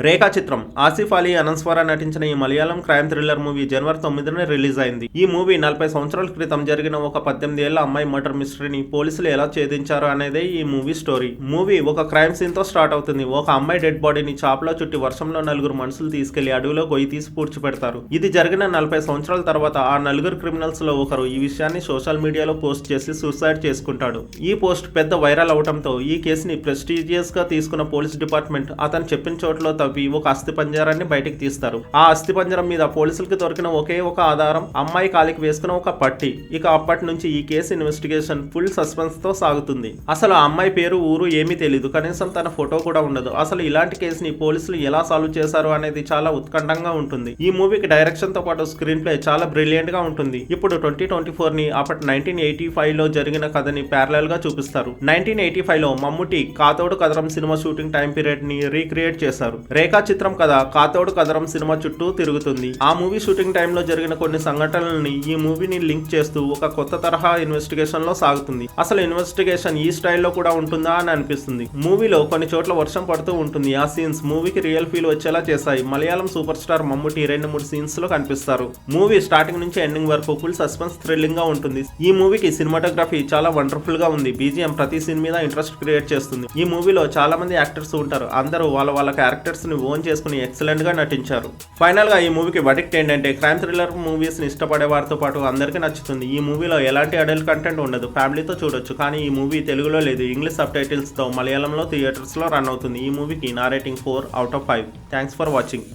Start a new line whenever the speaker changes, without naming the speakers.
రేఖా చిత్రం ఆసిఫ్ అలీ అనస్వర నటించిన ఈ మలయాళం క్రైమ్ థ్రిల్లర్ మూవీ జనవరి 9న రిలీజ్ అయింది. ఈ మూవీ 40 సంవత్సరాల క్రితం జరిగిన ఒక 18 ఏళ్ల అమ్మాయి మర్డర్ మిస్టరీని పోలీసులు ఎలా ఛేదించారు అనేదే ఈ మూవీ స్టోరీ. మూవీ ఒక క్రైమ్ సీన్ తో స్టార్ట్ అవుతుంది. ఒక అమ్మాయి డెడ్ బాడీని చాపలో చుట్టి వర్షంలో నలుగురు మనుషులు తీసుకెళ్లి అడవిలో గొయ్యి తీసి పూడ్చిపెడతారు. ఇది జరిగిన 40 సంవత్సరాల తర్వాత ఆ నలుగురు క్రిమినల్స్ లో ఒకరు ఈ విషయాన్ని సోషల్ మీడియాలో పోస్ట్ చేసి సూసైడ్ చేసుకుంటాడు. ఈ పోస్ట్ పెద్ద వైరల్ అవడంతో ఈ కేసుని ప్రెస్టీజియస్ గా తీసుకున్న పోలీస్ డిపార్ట్మెంట్ అతను చెప్పిన చోట్లో ఒక అస్థిపంజరాన్ని బయటికి తీస్తారు. ఆ అస్థిపంజరం మీద పోలీసులకు దొరికిన ఒకే ఒక ఆధారం అమ్మాయి కాలికి వేసుకున్న ఒక పట్టి. ఇక అప్పటి నుంచి ఈ కేసు ఇన్వెస్టిగేషన్ ఫుల్ సస్పెన్స్ తో సాగుతుంది. అసలు ఆ అమ్మాయి పేరు ఊరు ఏమీ తెలియదు, కనీసం తన ఫోటో కూడా ఉండదు. అసలు ఇలాంటి కేసుని పోలీసులు ఎలా సాల్వ్ చేశారు అనేది చాలా ఉత్కంఠంగా ఉంటుంది. ఈ మూవీకి డైరెక్షన్ తో పాటు స్క్రీన్ ప్లే చాలా బ్రిలియంట్ గా ఉంటుంది. ఇప్పుడు 2024 ని అప్పటి 1985 లో జరిగిన కథని ప్యారలల్ గా చూపిస్తారు. 1985 లో మమ్ముటి కాతోడు కదరం సినిమా షూటింగ్ టైం పీరియడ్ ని రీక్రియేట్ చేశారు. రేఖా చిత్రం కథ కాతోడు కదరం సినిమా చుట్టూ తిరుగుతుంది. ఆ మూవీ షూటింగ్ టైంలో జరిగిన కొన్ని సంఘటనలని ఈ మూవీని లింక్ చేస్తూ ఒక కొత్త తరహా ఇన్వెస్టిగేషన్ లో సాగుతుంది. అసలు ఇన్వెస్టిగేషన్ ఈ స్టైల్లో కూడా ఉంటుందా అని అనిపిస్తుంది. మూవీలో కొన్ని చోట్ల వర్షం పడుతూ ఉంటుంది. ఆ సీన్స్ మూవీకి రియల్ ఫీల్ వచ్చేలా చేశాయి. Malayalam super star Mammootty 2-3 scenes లో కనిపిస్తారు. మూవీ స్టార్టింగ్ నుంచి ఎండింగ్ వరకు ఫుల్ సస్పెన్స్ థ్రిల్లింగ్ గా ఉంటుంది. ఈ మూవీకి సినిమాటోగ్రఫీ చాలా వండర్ఫుల్ గా ఉంది. బీజిఎం ప్రతి సీన్ మీద ఇంట్రెస్ట్ క్రియేట్ చేస్తుంది. ఈ మూవీలో చాలా మంది యాక్టర్స్ ఉంటారు. అందరూ వాళ్ళ క్యారెక్టర్స్ ని ఓన్ చేసుకుని ఎక్సలెంట్ గా నటించారు. ఫైనల్ గా ఈ మూవీకి వర్డిక్ట్ ఏంటంటే క్రైమ్ థ్రిల్లర్ మూవీస్ ని ఇష్టపడే వారితో పాటు అందరికీ నచ్చుతుంది. ఈ మూవీలో ఎలాంటి అడల్ట్ కంటెంట్ ఉండదు, ఫ్యామిలీతో చూడొచ్చు. కానీ ఈ మూవీ తెలుగులో లేదు, ఇంగ్లీష్ సబ్ టైటిల్స్ తో మలయాళంలో థియేటర్స్ లో రన్ అవుతుంది. ఈ మూవీకి నా రేటింగ్ 4/5. Thanks for watching.